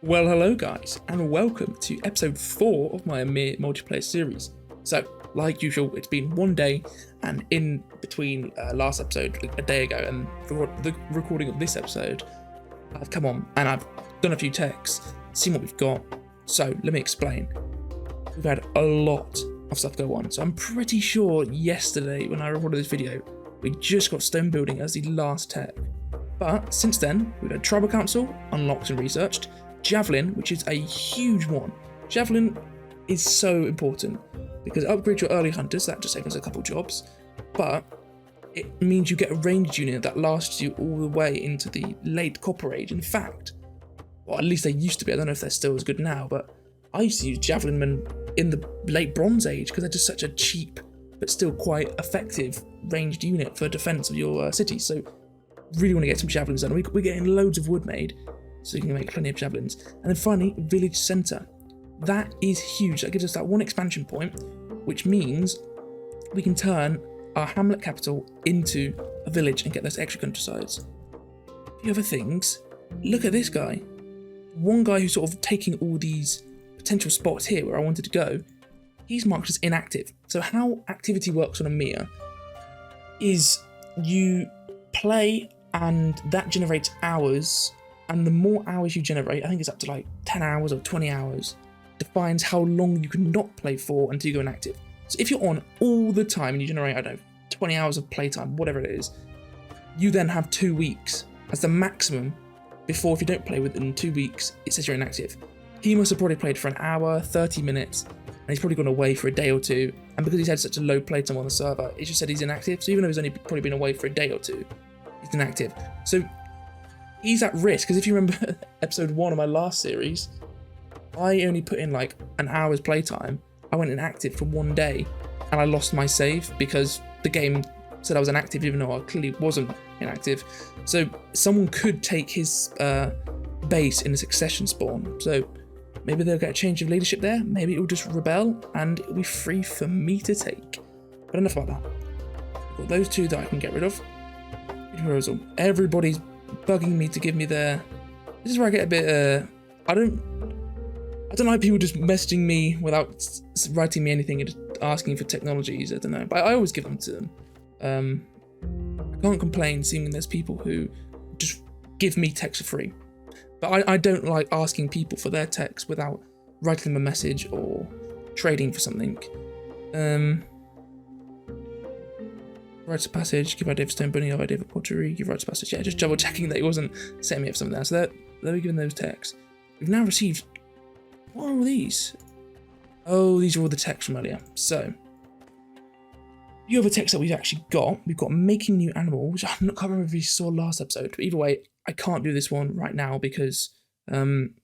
Well, hello guys, and welcome to episode 4 of my Ymir multiplayer series. So, like usual, it's been one day, and in between last episode, a day ago, and the recording of this episode, I've come on and I've done a few techs, seen what we've got. So, let me explain. We've had a lot of stuff go on, so I'm pretty sure yesterday when I recorded this video, we just got stone building as the last tech. But since then, we've had Tribal Council unlocked and researched, Javelin, which is a huge one. Javelin is so important because it upgrades your early hunters, that just saves us a couple jobs, but it means you get a ranged unit that lasts you all the way into the late Copper Age. In fact, well, at least they used to be, I don't know if they're still as good now, but I used to use Javelin men in the late Bronze Age because they're just such a cheap but still quite effective ranged unit for defense of your city. So really want to get some javelins done. We're getting loads of wood made, so you can make plenty of javelins. And then finally, village centre. That is huge. That gives us that one expansion point, which means we can turn our hamlet capital into a village and get those extra countrysides. A few other things. Look at this guy. One guy who's sort of taking all these potential spots here where I wanted to go, he's marked as inactive. So how activity works on Ymir is you play and that generates hours, and the more hours you generate, I think it's up to like 10 hours or 20 hours, defines how long you can not play for until you go inactive. So if you're on all the time and you generate, I don't know, 20 hours of playtime, whatever it is, you then have 2 weeks as the maximum before, if you don't play within 2 weeks, it says you're inactive. He must have probably played for an hour, 30 minutes, and he's probably gone away for a day or two, and because he's had such a low playtime on the server, it just said he's inactive. So even though he's only probably been away for a day or two, he's inactive. So he's at risk, because if you remember episode 1 of my last series, I only put in like an hour's playtime. I went inactive for 1 day, and I lost my save because the game said I was inactive even though I clearly wasn't inactive. So someone could take his base in a succession spawn. So maybe they'll get a change of leadership there, maybe it'll just rebel, and it'll be free for me to take. But enough about that. I've got those two that I can get rid of. Everybody's bugging me to give me their... This is where I get a bit... I don't like people just messaging me without writing me anything and just asking for technologies. I don't know, but I always give them to them. I can't complain seeing there's people who just give me text for free. But I don't like asking people for their text without writing them a message or trading for something. Rites of passage, give idea for stone building, have idea for pottery, give rites of passage. Yeah, just double checking that he wasn't setting me up something there. So there we're giving those texts. We've now received... What are all these? Oh, these are all the texts from earlier. So, a few other texts that we've actually got. We've got making new animals, which I can't remember if you saw last episode. But either way, I can't do this one right now because we don't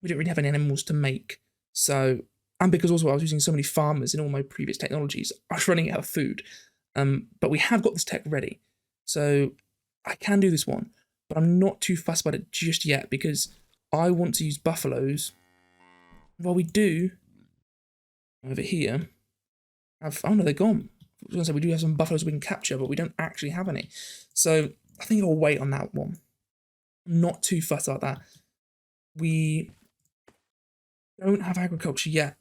really have any animals to make. So, and because also I was using so many farmers in all my previous technologies, I was running out of food. But we have got this tech ready. So I can do this one, but I'm not too fussed about it just yet because I want to use buffaloes. Well, we do over here have, oh no, they're gone. I was going to say we do have some buffaloes we can capture, but we don't actually have any. So I think I'll wait on that one. I'm not too fussed about that. We don't have agriculture yet.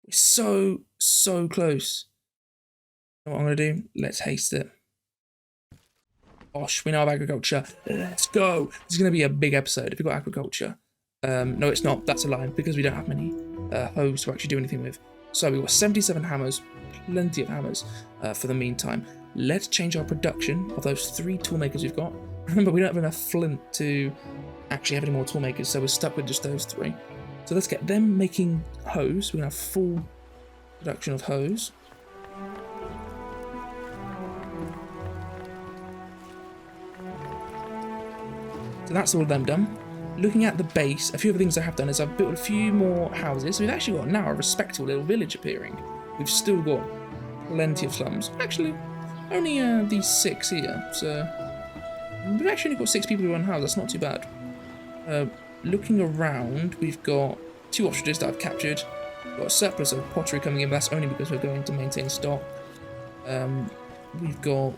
We're so close. You know what I'm going to do? Let's haste it. Gosh, we now have agriculture. Let's go. This is going to be a big episode if we've got agriculture. No, it's not. That's a lie, because we don't have many hoes to actually do anything with. So we've got 77 hammers, plenty of hammers for the meantime. Let's change our production of those 3 toolmakers we've got. Remember, we don't have enough flint to actually have any more toolmakers, so we're stuck with just those 3. So let's get them making hoes. We're going to have full production of hoes. So that's all of them done. Looking at the base, a few of the things I have done is I've built a few more houses. So we've actually got now a respectable little village appearing. We've still got plenty of slums. Actually, only these 6 here. So we've actually only got 6 people in one house. That's not too bad. Looking around, we've got 2 ostriches that I've captured. We've got a surplus of pottery coming in, but that's only because we're going to maintain stock. We've got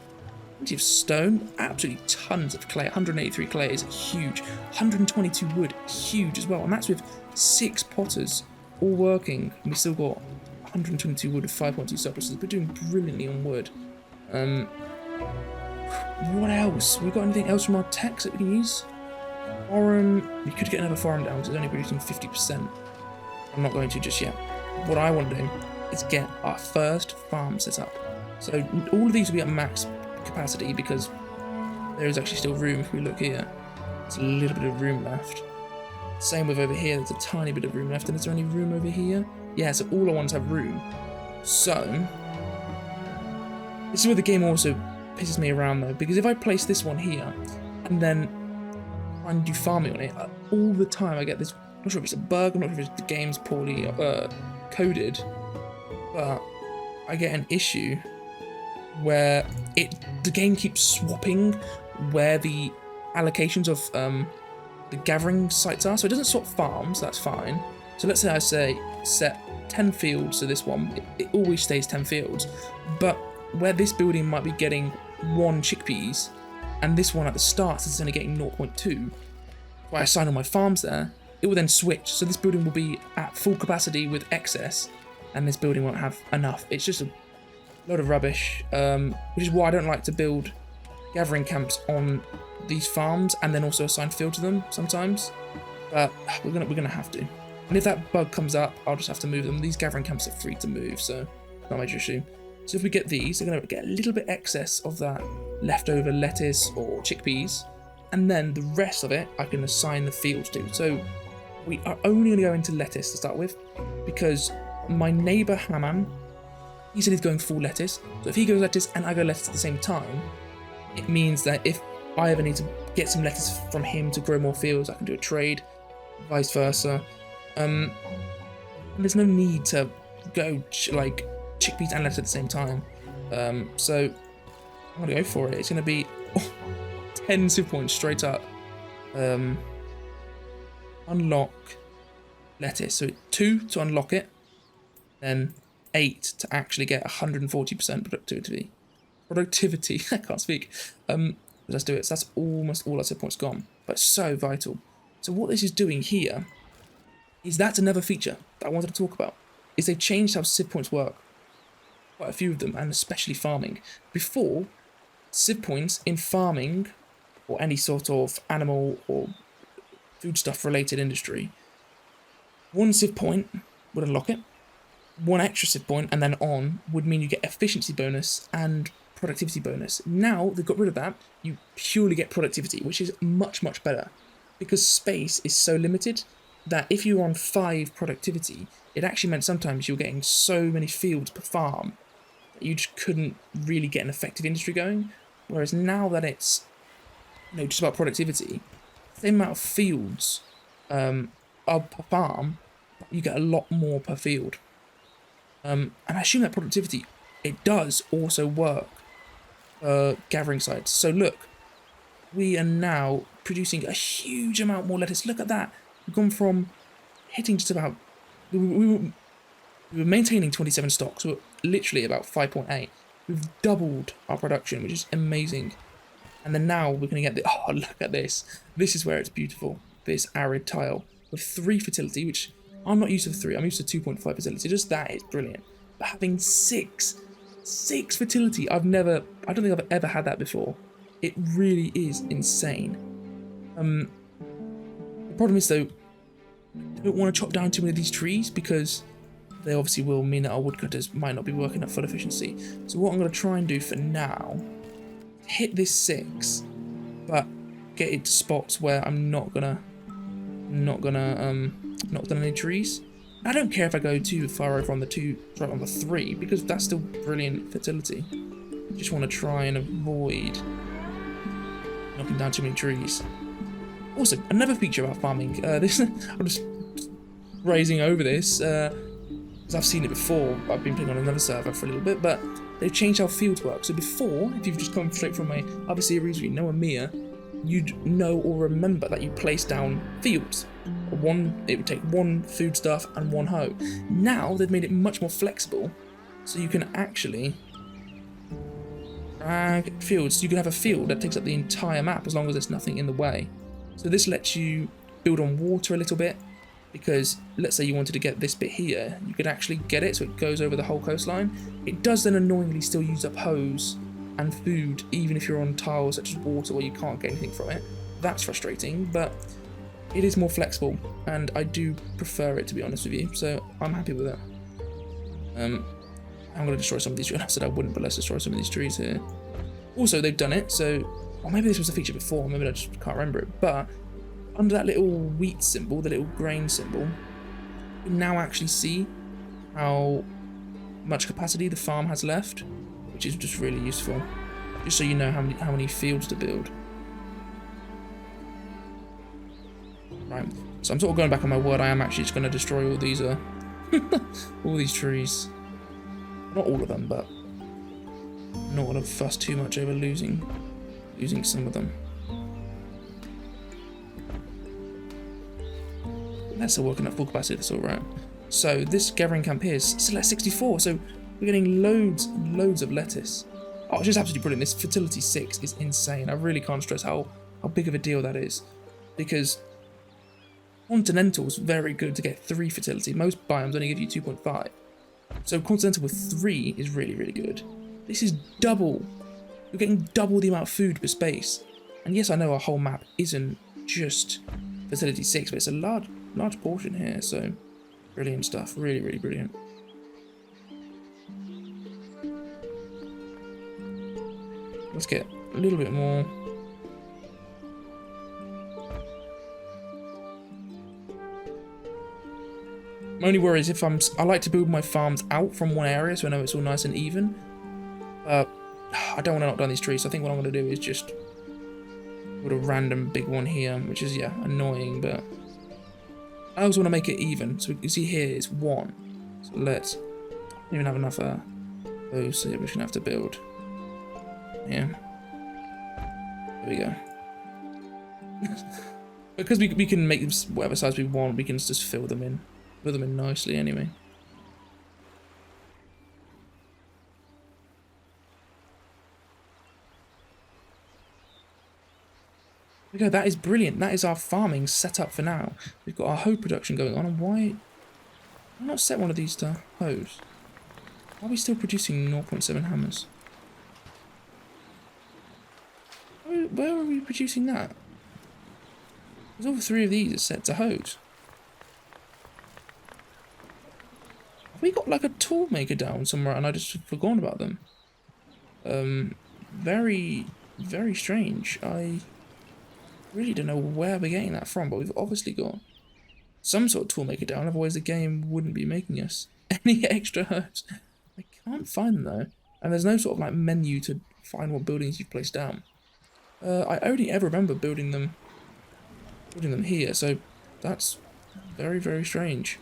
plenty of stone, absolutely tons of clay. 183 clay is huge. 122 wood, huge as well. And that's with 6 potters all working. And we still got 122 wood with 5.2 surpluses. We're doing brilliantly on wood. What else? We got anything else from our techs that we can use? Farm. We could get another farm down because it's only producing 50%. I'm not going to just yet. What I want to do is get our first farm set up. So all of these will be at max capacity because there is actually still room. If we look here, there's a little bit of room left. Same with over here, there's a tiny bit of room left. And is there any room over here? Yeah, so all our ones have room. So this is where the game also pisses me around though, because if I place this one here and then try and do farming on it, all the time I get this. I'm not sure if it's a bug, I'm not sure if the game's poorly coded, but I get an issue where the game keeps swapping where the allocations of the gathering sites are. So it doesn't swap farms, that's fine. So let's say I set 10 fields to this one, it always stays 10 fields, but where this building might be getting 1 chickpeas, and this one at the start is only getting 0.2, where I assign all my farms there, it will then switch. So this building will be at full capacity with excess, and this building won't have enough. It's just a load of rubbish, which is why I don't like to build gathering camps on these farms and then also assign field to them sometimes. But we're gonna have to. And if that bug comes up, I'll just have to move them. These gathering camps are free to move, so not a major issue. So if we get these, they're going to get a little bit excess of that leftover lettuce or chickpeas, and then the rest of it I can assign the fields to. So we are only going to go into lettuce to start with, because my neighbour Haman, he said he's going full lettuce. So if he goes lettuce and I go lettuce at the same time, it means that if I ever need to get some lettuce from him to grow more fields, I can do a trade, vice versa. And there's no need to go like chickpeas and lettuce at the same time. So I'm gonna go for it. It's gonna be 10 civ points straight up. Unlock lettuce. So 2 to unlock it, then 8 to actually get 140% productivity. I can't speak. Let's do it. So that's almost all our civ points gone, but so vital. So what this is doing here is that's another feature that I wanted to talk about. Is they've changed how civ points work. Quite a few of them, and especially farming. Before, civ points in farming or any sort of animal or foodstuff related industry, 1 civ point would unlock it, 1 extra civ point and then on would mean you get efficiency bonus and productivity bonus. Now they've got rid of that, you purely get productivity, which is much better, because space is so limited that if you're on 5 productivity, it actually meant sometimes you were getting so many fields per farm that you just couldn't really get an effective industry going. Whereas now that it's just about productivity, same amount of fields per farm, you get a lot more per field. And I assume that productivity, it does also work for gathering sites. So look, we are now producing a huge amount more lettuce. Look at that. We've gone from hitting just about, we were maintaining 27 stocks, so we're literally about 5.8. We've doubled our production, which is amazing. And then now we're going to get the, oh, look at this. This is where it's beautiful. This arid tile with 3 fertility, which I'm not used to 3. I'm used to 2.5 fertility. Just that is brilliant. But having 6 fertility, I don't think I've ever had that before. It really is insane. The problem is though, I don't want to chop down too many of these trees because they obviously will mean that our woodcutters might not be working at full efficiency. So what I'm going to try and do for now, hit this 6, but get it to spots where I'm not gonna any trees. I don't care if I go too far over on the 2, right on the 3, because that's still brilliant fertility. Just want to try and avoid knocking down too many trees. Also, another feature about farming, I'm just grazing over this, because I've seen it before. I've been playing on another server for a little bit, but they've changed how fields work. So before, if you've just come straight from my other series where you know Ymir, you'd know or remember that you place down fields. It would take 1 foodstuff and 1 hoe. Now they've made it much more flexible, so you can actually Drag fields. You can have a field that takes up the entire map as long as there's nothing in the way. So this lets you build on water a little bit, because let's say you wanted to get this bit here, you could actually get it so it goes over the whole coastline. It does then annoyingly still use up hose and food, even if you're on tiles such as water where you can't get anything from it. That's frustrating, but it is more flexible, and I do prefer it, to be honest with you, so I'm happy with it. I'm going to destroy some of these trees. I said I wouldn't, but let's destroy some of these trees here. Also, they've done it, so... Or maybe this was a feature before, maybe I just can't remember it, but under that little wheat symbol, the little grain symbol, you can now actually see how much capacity the farm has left, which is just really useful, just so you know how many fields to build. Right, so I'm sort of going back on my word. I am actually just going to destroy all these all these trees. Not all of them, but I'm not going to fuss too much over losing some of them. That's still working at full capacity, that's alright. So this gathering camp here is still at 64, so we're getting loads and loads of lettuce. Oh, it's just absolutely brilliant. This fertility 6 is insane. I really can't stress how big of a deal that is, because Continental's very good to get 3 fertility. Most biomes only give you 2.5. So Continental with 3 is really, really good. This is double. You're getting double the amount of food per space. And yes, I know our whole map isn't just fertility 6, but it's a large portion here, so brilliant stuff. Really, really brilliant. Let's get a little bit more. My only worry is if I like to build my farms out from one area so I know it's all nice and even. I don't want to knock down these trees, so I think what I'm going to do is just put a random big one here, which is, yeah, annoying, but I also want to make it even. So you see here it's 1. So let's even have enough of those, so yeah, we're going to have to build. Yeah. There we go. Because we can make them whatever size we want, we can just fill them in nicely anyway. There we go, that is brilliant. That is our farming set up for now. We've got our hoe production going on, and why not set one of these to hoes? Why are we still producing 0.7 hammers? Where are we producing that? Because all 3 of these are set to hoes. Have we got like a tool maker down somewhere and I just forgotten about them? Very, very strange. I really don't know where we're getting that from, but we've obviously got some sort of tool maker down, otherwise the game wouldn't be making us any extra hoes. I can't find them though, and there's no sort of like menu to find what buildings you've placed down. I only ever remember building them here, so that's very, very strange.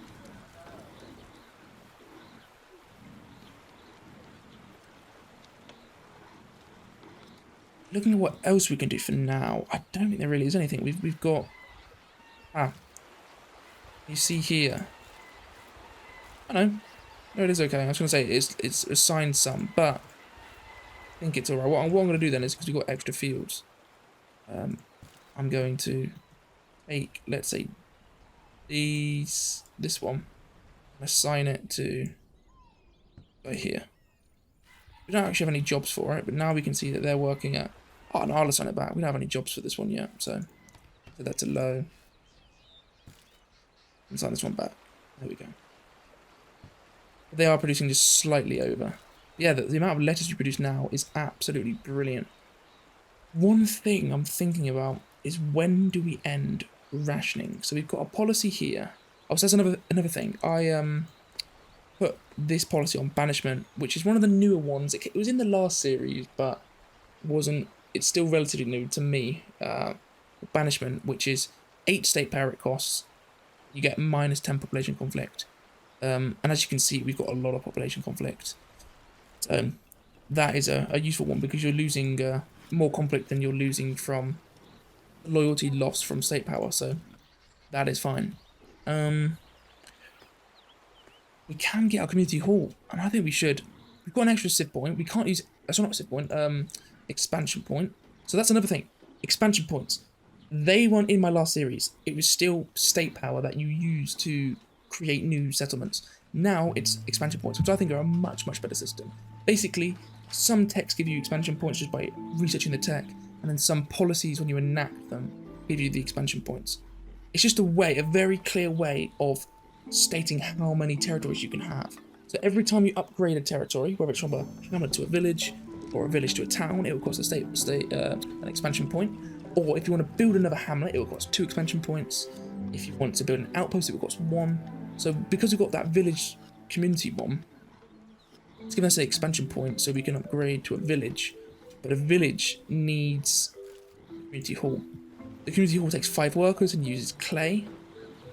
Looking at what else we can do for now, I don't think there really is anything. We've got you see here. I know. No, it is okay. I was going to say it's assigned some, but I think it's alright. What I'm going to do then is, because we've got extra fields, I'm going to take, let's say, this one, and assign it to right here. We don't actually have any jobs for it, but now we can see that they're working at. Oh, no, I'll assign it back. We don't have any jobs for this one yet, so set that to low. Assign this one back. There we go. They are producing just slightly over. Yeah, the amount of lettuce you produce now is absolutely brilliant. One thing I'm thinking about is, when do we end rationing? So we've got a policy here. Oh, so that's another thing. I put this policy on banishment, which is one of the newer ones. It was in the last series, but wasn't. It's still relatively new to me. Banishment, which is 8 state power it costs. You get -10 population conflict. And as you can see, we've got a lot of population conflict. So that is a useful one, because you're losing more conflict than you're losing from loyalty loss from state power. So that is fine. We can get our community hall, and I think we should. We've got an extra civ point. We can't use That's not a save point. Expansion point. So that's another thing. Expansion points. They weren't in my last series. It was still state power that you use to create new settlements. Now it's expansion points, which I think are a much, much better system. Basically, some techs give you expansion points just by researching the tech, and then some policies, when you enact them, give you the expansion points. It's just a way, a very clear way of stating how many territories you can have. So every time you upgrade a territory, whether it's from a hamlet to a village, or a village to a town, it will cost an expansion point. Or if you want to build another hamlet, it will cost 2 expansion points. If you want to build an outpost, it will cost 1. So because we've got that village community bomb, it's giving us an expansion point so we can upgrade to a village. But a village needs community hall. The community hall takes 5 workers and uses clay,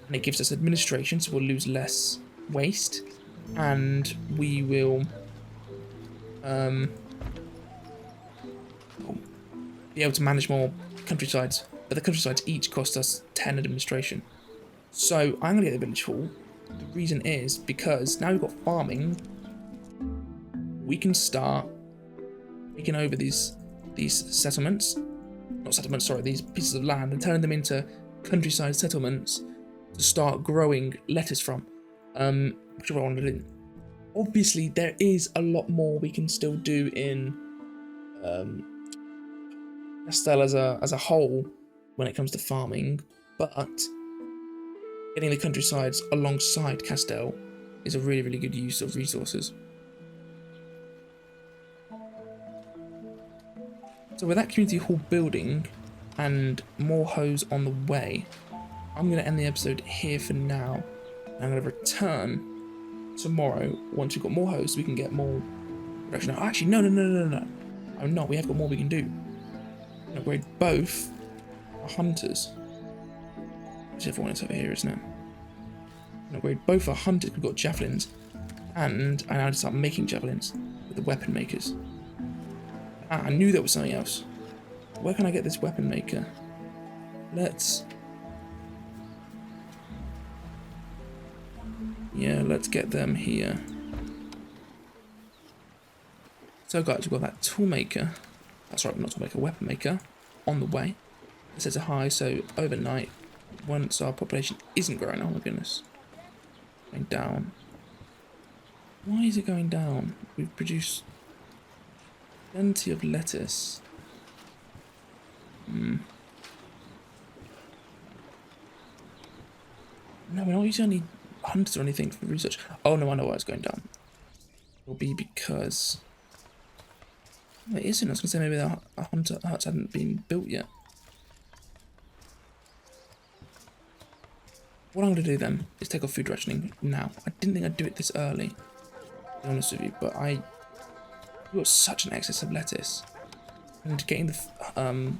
and it gives us administration, so we'll lose less waste, and we will be able to manage more countrysides. But the countrysides each cost us 10 administration. So I'm going to get the village hall. The reason is because now we've got farming, we can start taking over these settlements, not settlements, sorry, these pieces of land, and turning them into countryside settlements to start growing lettuce from, which is what I want to do. Obviously, there is a lot more we can still do in Castell as a whole when it comes to farming, but getting the countrysides alongside Castell is a really, really good use of resources. So with that community hall building and more hoes on the way, I'm going to end the episode here for now. I'm going to return tomorrow once we've got more hoes so we can get more production. Oh, actually, no. I'm not. We have got more we can do. We can upgrade both our hunters. Whichever one is over here, isn't it? We can upgrade both our hunters. We've got javelins. And I now need to start making javelins with the weapon makers. Ah, I knew there was something else. Where can I get this weapon maker? Let's get them here. So guys, we've got that tool maker. That's right, not tool maker, weapon maker on the way. It says a high, so overnight, once our population isn't growing, oh my goodness, going down. Why is it going down? We've produced plenty of lettuce. No, we're not using any hunters or anything for research. Oh no, I know why it's going down. It'll be because... It isn't. I was going to say maybe the hunter huts hadn't been built yet. What I'm going to do then is take off food rationing now. I didn't think I'd do it this early, to be honest with you, but we've got such an excess of lettuce. And getting the food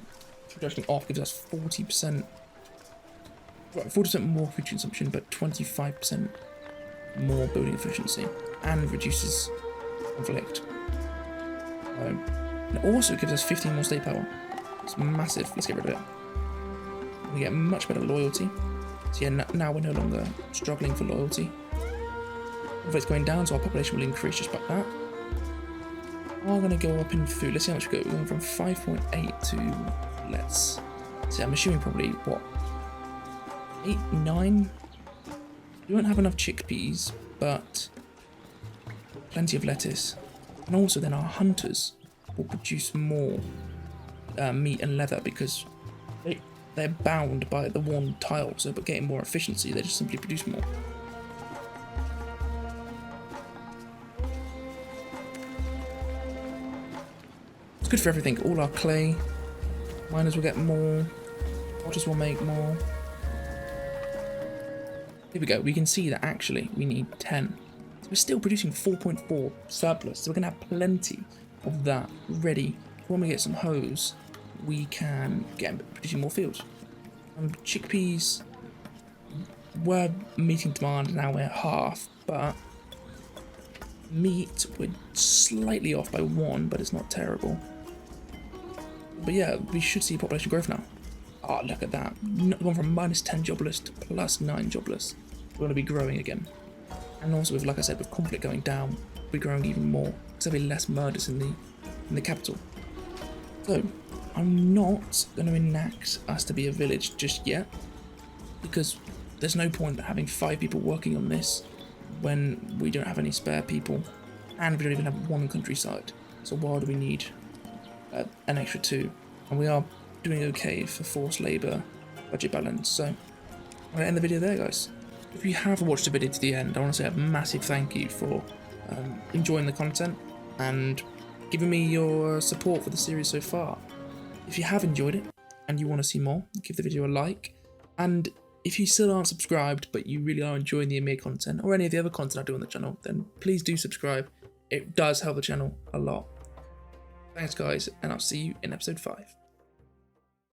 rationing off gives us 40%. Right, 40% more food consumption, but 25% more building efficiency, and reduces conflict. And it also gives us 15 more state power. It's massive. Let's get rid of it. We get much better loyalty. So yeah, now we're no longer struggling for loyalty. If it's going down, so our population will increase just like that. We're going to go up in food. Let's see how much we go. We're going from 5.8 to, let's see, I'm assuming probably, what, 8, 9? We won't have enough chickpeas, but plenty of lettuce. And also then our hunters will produce more meat and leather because they're bound by the worn tile, so by getting more efficiency, they just simply produce more. It's good for everything. All our clay, miners will get more, potters will make more. Here we go, we can see that actually we need 10. So we're still producing 4.4 surplus, so we're going to have plenty of that ready. When we get some hoes, we can get producing more fields. Chickpeas were meeting demand, now we're half, but meat, we're slightly off by 1, but it's not terrible. But yeah, we should see population growth now. Oh, look at that. Gone from -10 jobless to +9 jobless. We're going to be growing again. And also with, like I said, with conflict going down, we're growing even more. Because there'll be less murders in the in the capital. So I'm not going to enact us to be a village just yet, because there's no point having 5 people working on this when we don't have any spare people and we don't even have one countryside. So why do we need an extra 2? And we are doing okay for forced labour budget balance. So I'm going to end the video there, guys. If you have watched the video to the end, I want to say a massive thank you for enjoying the content and giving me your support for the series so far. If you have enjoyed it and you want to see more, give the video a like. And if you still aren't subscribed but you really are enjoying the Ymir content or any of the other content I do on the channel, then please do subscribe. It does help the channel a lot. Thanks guys, and I'll see you in episode 5.